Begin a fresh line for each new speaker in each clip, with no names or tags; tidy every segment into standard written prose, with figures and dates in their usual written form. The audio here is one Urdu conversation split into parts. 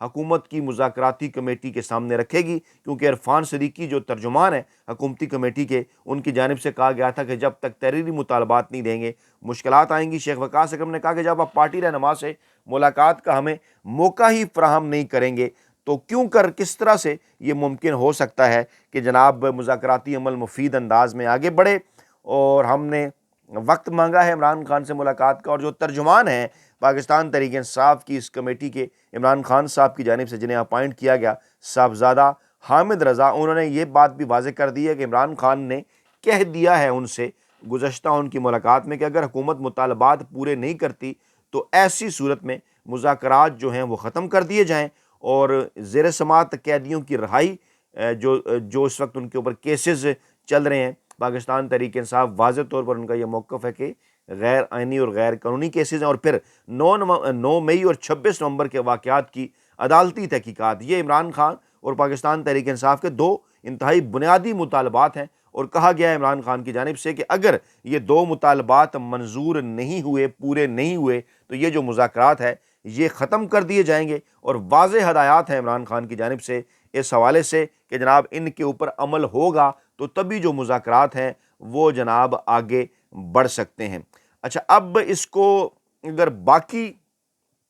حکومت کی مذاکراتی کمیٹی کے سامنے رکھے گی، کیونکہ عرفان صدیقی جو ترجمان ہیں حکومتی کمیٹی کے، ان کی جانب سے کہا گیا تھا کہ جب تک تحریری مطالبات نہیں دیں گے مشکلات آئیں گی۔ شیخ وقاص اکرم نے کہا کہ جب آپ پارٹی رہنما سے ملاقات کا ہمیں موقع ہی فراہم نہیں کریں گے تو کس طرح سے یہ ممکن ہو سکتا ہے کہ جناب مذاکراتی عمل مفید انداز میں آگے بڑھے۔ اور ہم نے وقت مانگا ہے عمران خان سے ملاقات کا، اور جو ترجمان ہیں پاکستان تحریک انصاف کی اس کمیٹی کے عمران خان صاحب کی جانب سے جنہیں اپائنٹ کیا گیا، صاحبزادہ حامد رضا، انہوں نے یہ بات بھی واضح کر دی ہے کہ عمران خان نے کہہ دیا ہے ان سے گزشتہ ان کی ملاقات میں کہ اگر حکومت مطالبات پورے نہیں کرتی تو ایسی صورت میں مذاکرات جو ہیں وہ ختم کر دیے جائیں، اور زیر سماعت قیدیوں کی رہائی جو اس وقت ان کے اوپر کیسز چل رہے ہیں، پاکستان تحریک انصاف واضح طور پر ان کا یہ موقف ہے کہ غیر آئینی اور غیر قانونی کیسز ہیں، اور پھر 9 مئی اور 26 نومبر کے واقعات کی عدالتی تحقیقات، یہ عمران خان اور پاکستان تحریک انصاف کے دو انتہائی بنیادی مطالبات ہیں۔ اور کہا گیا ہے عمران خان کی جانب سے کہ اگر یہ دو مطالبات منظور نہیں ہوئے، پورے نہیں ہوئے، تو یہ جو مذاکرات ہے یہ ختم کر دیے جائیں گے، اور واضح ہدایات ہیں عمران خان کی جانب سے اس حوالے سے کہ جناب ان کے اوپر عمل ہوگا تو تبھی جو مذاکرات ہیں وہ جناب آگے بڑھ سکتے ہیں۔ اچھا، اب اس کو اگر باقی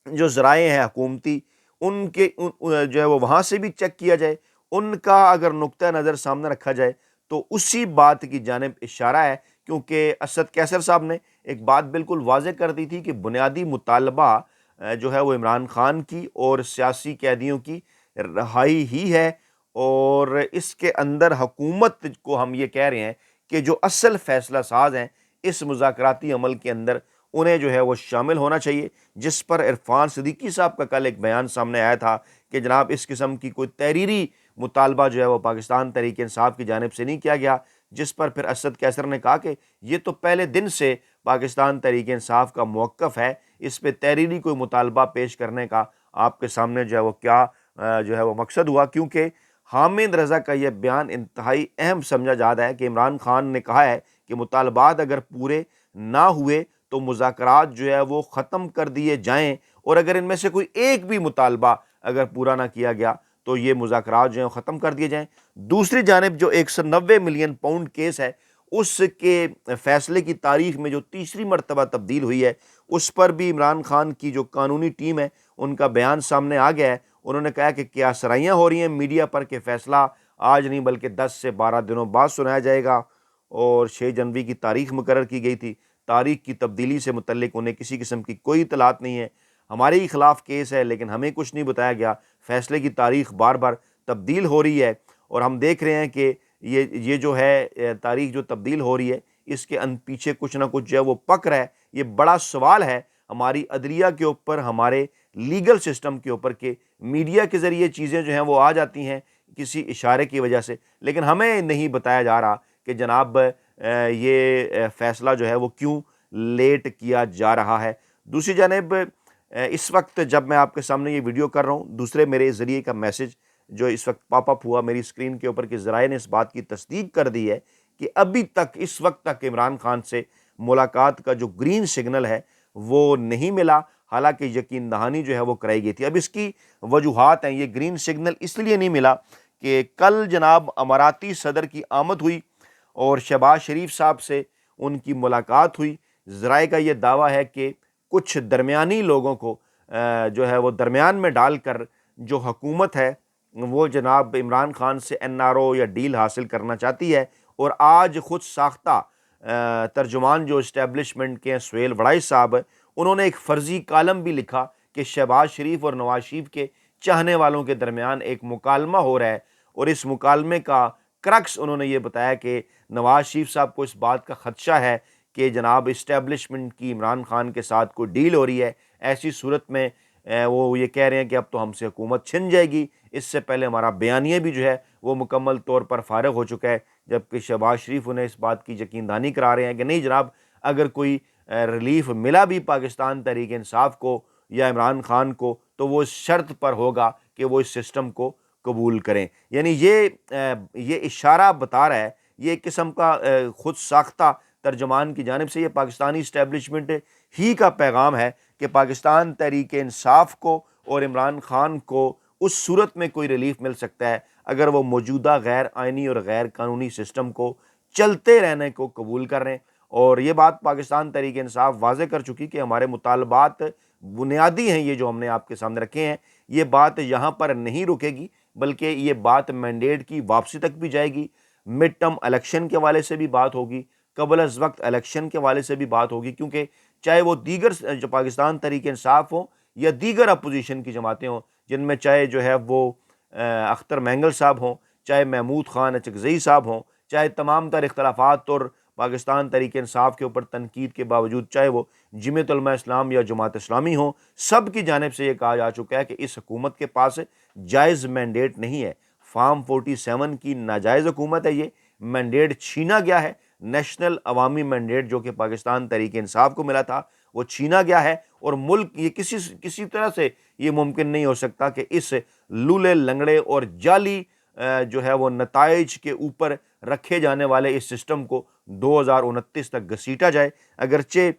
جو ذرائع ہیں حکومتی ان کے جو ہے وہ وہاں سے بھی چیک کیا جائے، ان کا اگر نقطہ نظر سامنے رکھا جائے تو اسی بات کی جانب اشارہ ہے، کیونکہ اسد کیسر صاحب نے ایک بات بالکل واضح کر دی تھی کہ بنیادی مطالبہ جو ہے وہ عمران خان کی اور سیاسی قیدیوں کی رہائی ہی ہے، اور اس کے اندر حکومت کو ہم یہ کہہ رہے ہیں کہ جو اصل فیصلہ ساز ہیں اس مذاکراتی عمل کے اندر انہیں جو ہے وہ شامل ہونا چاہیے، جس پر عرفان صدیقی صاحب کا کل ایک بیان سامنے آیا تھا کہ جناب اس قسم کی کوئی تحریری مطالبہ جو ہے وہ پاکستان تحریک انصاف کی جانب سے نہیں کیا گیا، جس پر پھر اسد کیسر نے کہا کہ یہ تو پہلے دن سے پاکستان تحریک انصاف کا موقف ہے، اس پہ تحریری کوئی مطالبہ پیش کرنے کا آپ کے سامنے جو ہے وہ کیا جو ہے وہ مقصد ہوا، کیونکہ حامد رضا کا یہ بیان انتہائی اہم سمجھا جاتا ہے کہ عمران خان نے کہا ہے کہ مطالبات اگر پورے نہ ہوئے تو مذاکرات جو ہے وہ ختم کر دیے جائیں، اور اگر ان میں سے کوئی ایک بھی مطالبہ اگر پورا نہ کیا گیا تو یہ مذاکرات جو ہیں ختم کر دیے جائیں۔ دوسری جانب جو 190 ملین پاؤنڈ کیس ہے اس کے فیصلے کی تاریخ میں جو تیسری مرتبہ تبدیل ہوئی ہے، اس پر بھی عمران خان کی جو قانونی ٹیم ہے ان کا بیان سامنے آ گیا ہے۔ انہوں نے کہا کہ کیا سرائیاں ہو رہی ہیں میڈیا پر کہ فیصلہ آج نہیں بلکہ 10 سے 12 دنوں بعد سنایا جائے گا، اور 6 جنوری کی تاریخ مقرر کی گئی تھی۔ تاریخ کی تبدیلی سے متعلق انہیں کسی قسم کی کوئی اطلاعات نہیں ہے، ہمارے ہی خلاف کیس ہے لیکن ہمیں کچھ نہیں بتایا گیا، فیصلے کی تاریخ بار بار تبدیل ہو رہی ہے، اور ہم دیکھ رہے ہیں کہ یہ جو ہے تاریخ جو تبدیل ہو رہی ہے اس کے پیچھے کچھ نہ کچھ جو ہے وہ پک رہا ہے۔ یہ بڑا سوال ہے ہماری عدلیہ کے اوپر، ہمارے لیگل سسٹم کے اوپر، کہ میڈیا کے ذریعے چیزیں جو ہیں وہ آ جاتی ہیں کسی اشارے کی وجہ سے، لیکن ہمیں نہیں بتایا جا رہا کہ جناب یہ فیصلہ جو ہے وہ کیوں لیٹ کیا جا رہا ہے۔ دوسری جانب اس وقت جب میں آپ کے سامنے یہ ویڈیو کر رہا ہوں، دوسرے میرے ذریعے کا میسج جو اس وقت پاپ اپ ہوا میری اسکرین کے اوپر کہ ذرائع نے اس بات کی تصدیق کر دی ہے کہ ابھی تک اس وقت تک عمران خان سے ملاقات کا جو گرین سگنل ہے وہ نہیں ملا، حالانکہ یقین دہانی جو ہے وہ کرائی گئی تھی۔ اب اس کی وجوہات ہیں، یہ گرین سگنل اس لیے نہیں ملا کہ کل جناب اماراتی صدر کی آمد ہوئی اور شہباز شریف صاحب سے ان کی ملاقات ہوئی۔ ذرائع کا یہ دعویٰ ہے کہ کچھ درمیانی لوگوں کو جو ہے وہ درمیان میں ڈال کر جو حکومت ہے وہ جناب عمران خان سے NRO یا ڈیل حاصل کرنا چاہتی ہے، اور آج خود ساختہ ترجمان جو اسٹیبلشمنٹ کے ہیں سہیل وڑائی صاحب، انہوں نے ایک فرضی کالم بھی لکھا کہ شہباز شریف اور نواز شریف کے چاہنے والوں کے درمیان ایک مکالمہ ہو رہا ہے، اور اس مکالمے کا کرکس انہوں نے یہ بتایا کہ نواز شریف صاحب کو اس بات کا خدشہ ہے کہ جناب اسٹیبلشمنٹ کی عمران خان کے ساتھ کوئی ڈیل ہو رہی ہے، ایسی صورت میں وہ یہ کہہ رہے ہیں کہ اب تو ہم سے حکومت چھن جائے گی۔ اس سے پہلے ہمارا بیانیہ بھی جو ہے وہ مکمل طور پر فارغ ہو چکا ہے، جبکہ شہباز شریف انہیں اس بات کی یقین دہانی کرا رہے ہیں کہ نہیں جناب، اگر کوئی ریلیف ملا بھی پاکستان تحریک انصاف کو یا عمران خان کو تو وہ اس شرط پر ہوگا کہ وہ اس سسٹم کو قبول کریں۔ یعنی یہ اشارہ بتا رہا ہے، یہ ایک قسم کا خود ساختہ ترجمان کی جانب سے یہ پاکستانی اسٹیبلشمنٹ ہی کا پیغام ہے کہ پاکستان تحریک انصاف کو اور عمران خان کو اس صورت میں کوئی ریلیف مل سکتا ہے اگر وہ موجودہ غیر آئینی اور غیر قانونی سسٹم کو چلتے رہنے کو قبول کر رہے ہیں۔ اور یہ بات پاکستان تحریک انصاف واضح کر چکی کہ ہمارے مطالبات بنیادی ہیں، یہ جو ہم نے آپ کے سامنے رکھے ہیں، یہ بات یہاں پر نہیں رکے گی بلکہ یہ بات مینڈیٹ کی واپسی تک بھی جائے گی، مڈ ٹرم الیکشن کے حوالے سے بھی بات ہوگی، قبل از وقت الیکشن کے حوالے سے بھی بات ہوگی، کیونکہ چاہے وہ دیگر جو پاکستان تحریک انصاف ہوں یا دیگر اپوزیشن کی جماعتیں ہوں، جن میں چاہے جو ہے وہ اختر مینگل صاحب ہوں، چاہے محمود خان اچکزئی صاحب ہوں، چاہے تمام تر اختلافات اور پاکستان تحریک انصاف کے اوپر تنقید کے باوجود چاہے وہ جمعیت علماء اسلام یا جماعت اسلامی ہوں، سب کی جانب سے یہ کہا جا چکا ہے کہ اس حکومت کے پاس جائز مینڈیٹ نہیں ہے، فارم 47 کی ناجائز حکومت ہے، یہ مینڈیٹ چھینا گیا ہے، نیشنل عوامی مینڈیٹ جو کہ پاکستان تحریک انصاف کو ملا تھا وہ چھینا گیا ہے، اور ملک یہ کسی طرح سے یہ ممکن نہیں ہو سکتا کہ اس لولے لنگڑے اور جعلی جو ہے وہ نتائج کے اوپر رکھے جانے والے اس سسٹم کو 2029 تک گھسیٹا جائے۔ اگرچہ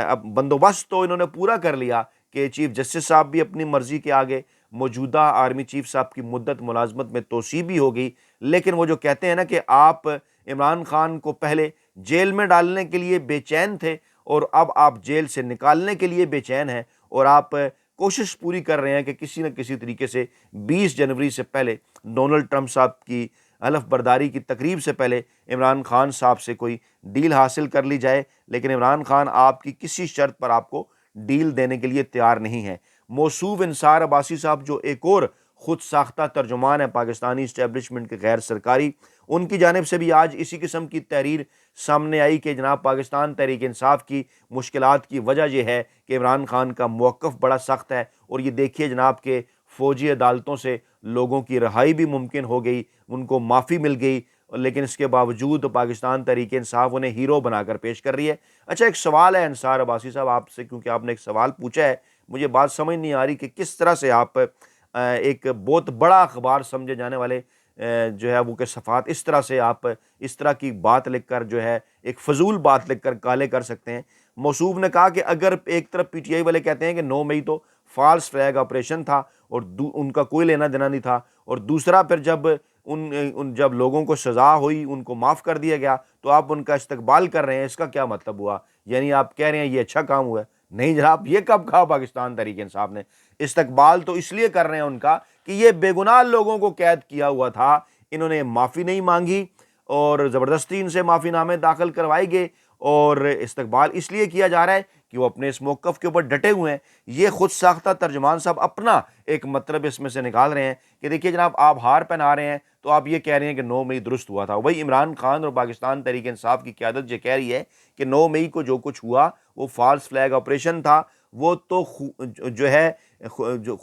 اب بندوبست تو انہوں نے پورا کر لیا کہ چیف جسٹس صاحب بھی اپنی مرضی کے آگے، موجودہ آرمی چیف صاحب کی مدت ملازمت میں توسیع بھی ہو گئی، لیکن وہ جو کہتے ہیں نا کہ آپ عمران خان کو پہلے جیل میں ڈالنے کے لیے بے چین تھے اور اب آپ جیل سے نکالنے کے لیے بے چین ہیں، اور آپ کوشش پوری کر رہے ہیں کہ کسی نہ کسی طریقے سے 20 جنوری سے پہلے ڈونلڈ ٹرمپ صاحب کی حلف برداری کی تقریب سے پہلے عمران خان صاحب سے کوئی ڈیل حاصل کر لی جائے، لیکن عمران خان آپ کی کسی شرط پر آپ کو ڈیل دینے کے لیے تیار نہیں ہے۔ موصوف انصار عباسی صاحب جو ایک اور خود ساختہ ترجمان ہے پاکستانی اسٹیبلشمنٹ کے غیر سرکاری، ان کی جانب سے بھی آج اسی قسم کی تحریر سامنے آئی کہ جناب پاکستان تحریک انصاف کی مشکلات کی وجہ یہ ہے کہ عمران خان کا موقف بڑا سخت ہے، اور یہ دیکھیے جناب کہ فوجی عدالتوں سے لوگوں کی رہائی بھی ممکن ہو گئی، ان کو معافی مل گئی، لیکن اس کے باوجود پاکستان تحریک انصاف انہیں ہیرو بنا کر پیش کر رہی ہے۔ اچھا، ایک سوال ہے انصار عباسی صاحب آپ سے، کیونکہ آپ نے ایک سوال پوچھا ہے، مجھے بات سمجھ نہیں آ رہی کہ کس طرح سے آپ ایک بہت بڑا اخبار سمجھے جانے والے جو ہے وہ کہ صفحات، اس طرح سے آپ اس طرح کی بات لکھ کر جو ہے ایک فضول بات لکھ کر کالے کر سکتے ہیں۔ موصوف نے کہا کہ اگر ایک طرف پی ٹی آئی والے کہتے ہیں کہ 9 مئی تو فالس فلیگ آپریشن تھا اور ان کا کوئی لینا دینا نہیں تھا، اور دوسرا پھر جب جب لوگوں کو سزا ہوئی ان کو معاف کر دیا گیا تو آپ ان کا استقبال کر رہے ہیں، اس کا کیا مطلب ہوا؟ یعنی آپ کہہ رہے ہیں یہ اچھا کام ہوا ہے؟ نہیں جناب، یہ کب کہا پاکستان تحریک انصاف نے؟ استقبال تو اس لیے کر رہے ہیں ان کا کہ یہ بے گناہ لوگوں کو قید کیا ہوا تھا، انہوں نے معافی نہیں مانگی اور زبردستی ان سے معافی نامے داخل کروائے گئے، اور استقبال اس لیے کیا جا رہا ہے کہ وہ اپنے اس موقف کے اوپر ڈٹے ہوئے ہیں۔ یہ خود ساختہ ترجمان صاحب اپنا ایک مطلب اس میں سے نکال رہے ہیں کہ دیکھیے جناب، آپ ہار پہنا رہے ہیں تو آپ یہ کہہ رہے ہیں کہ 9 مئی درست ہوا تھا۔ وہی عمران خان اور پاکستان تحریک انصاف کی قیادت یہ کہہ رہی ہے کہ 9 مئی کو جو کچھ ہوا وہ فالس فلیگ آپریشن تھا، وہ تو جو ہے جو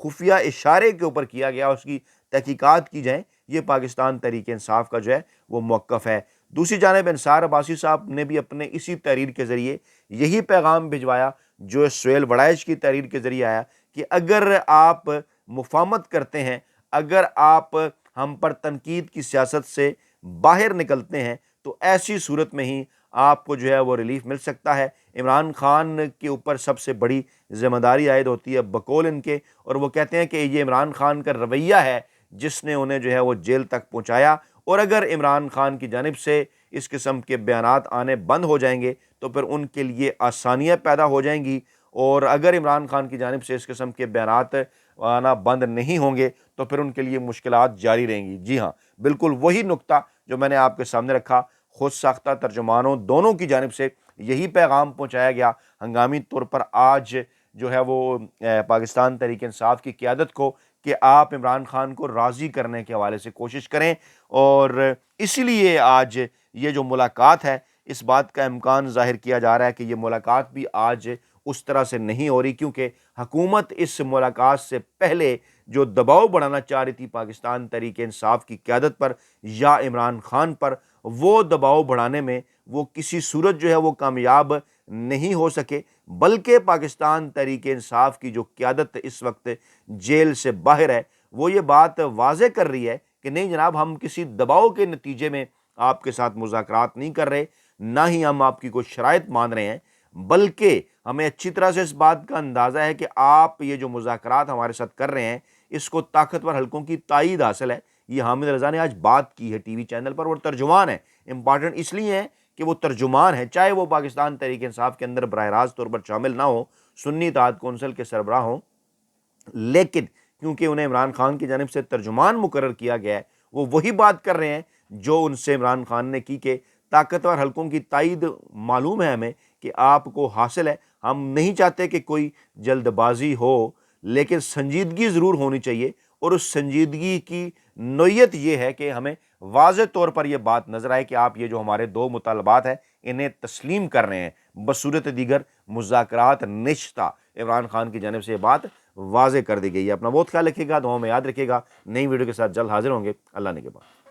خفیہ اشارے کے اوپر کیا گیا، اس کی تحقیقات کی جائیں۔ یہ پاکستان تحریک انصاف کا جو ہے وہ موقف ہے۔ دوسری جانب انصار عباسی صاحب نے بھی اپنے اسی تحریر کے ذریعے یہی پیغام بھجوایا جو سہیل وڑائچ کی تحریر کے ذریعے آیا کہ اگر آپ مفاہمت کرتے ہیں، اگر آپ ہم پر تنقید کی سیاست سے باہر نکلتے ہیں تو ایسی صورت میں ہی آپ کو جو ہے وہ ریلیف مل سکتا ہے۔ عمران خان کے اوپر سب سے بڑی ذمہ داری عائد ہوتی ہے بقول ان کے، اور وہ کہتے ہیں کہ یہ عمران خان کا رویہ ہے جس نے انہیں جو ہے وہ جیل تک پہنچایا، اور اگر عمران خان کی جانب سے اس قسم کے بیانات آنے بند ہو جائیں گے تو پھر ان کے لیے آسانیاں پیدا ہو جائیں گی، اور اگر عمران خان کی جانب سے اس قسم کے بیانات آنا بند نہیں ہوں گے تو پھر ان کے لیے مشکلات جاری رہیں گی۔ جی ہاں، بالکل وہی نقطہ جو میں نے آپ کے سامنے رکھا، خود ساختہ ترجمانوں دونوں کی جانب سے یہی پیغام پہنچایا گیا ہنگامی طور پر آج جو ہے وہ پاکستان تحریک انصاف کی قیادت کو کہ آپ عمران خان کو راضی کرنے کے حوالے سے کوشش کریں، اور اسی لیے آج یہ جو ملاقات ہے اس بات کا امکان ظاہر کیا جا رہا ہے کہ یہ ملاقات بھی آج اس طرح سے نہیں ہو رہی، کیونکہ حکومت اس ملاقات سے پہلے جو دباؤ بڑھانا چاہ رہی تھی پاکستان تحریک انصاف کی قیادت پر یا عمران خان پر، وہ دباؤ بڑھانے میں وہ کسی صورت جو ہے وہ کامیاب نہیں ہو سکے، بلکہ پاکستان تحریک انصاف کی جو قیادت اس وقت جیل سے باہر ہے وہ یہ بات واضح کر رہی ہے کہ نہیں جناب، ہم کسی دباؤ کے نتیجے میں آپ کے ساتھ مذاکرات نہیں کر رہے، نہ ہی ہم آپ کی کوئی شرائط مان رہے ہیں، بلکہ ہمیں اچھی طرح سے اس بات کا اندازہ ہے کہ آپ یہ جو مذاکرات ہمارے ساتھ کر رہے ہیں اس کو طاقتور حلقوں کی تائید حاصل ہے۔ یہ حامد رضا نے آج بات کی ہے ٹی وی چینل پر، وہ ترجمان ہے، امپارٹنٹ اس لیے ہے کہ وہ ترجمان ہے، چاہے وہ پاکستان تحریک انصاف کے اندر براہ راست طور پر شامل نہ ہو، سنی اتحاد کونسل کے سربراہ ہوں، لیکن کیونکہ انہیں عمران خان کی جانب سے ترجمان مقرر کیا گیا ہے، وہ وہی بات کر رہے ہیں جو ان سے عمران خان نے کی کہ طاقتور حلقوں کی تائید معلوم ہے ہمیں کہ آپ کو حاصل ہے۔ ہم نہیں چاہتے کہ کوئی جلد بازی ہو، لیکن سنجیدگی ضرور ہونی چاہیے، اور اس سنجیدگی کی نوعیت یہ ہے کہ ہمیں واضح طور پر یہ بات نظر آئے کہ آپ یہ جو ہمارے دو مطالبات ہیں انہیں تسلیم کر رہے ہیں، بصورت دیگر مذاکرات نشتہ۔ عمران خان کی جانب سے یہ بات واضح کر دی گئی ہے۔ اپنا بہت خیال رکھیے گا، دعاؤں میں یاد رکھیے گا۔ نئی ویڈیو کے ساتھ جلد حاضر ہوں گے۔ اللہ نے کے بعد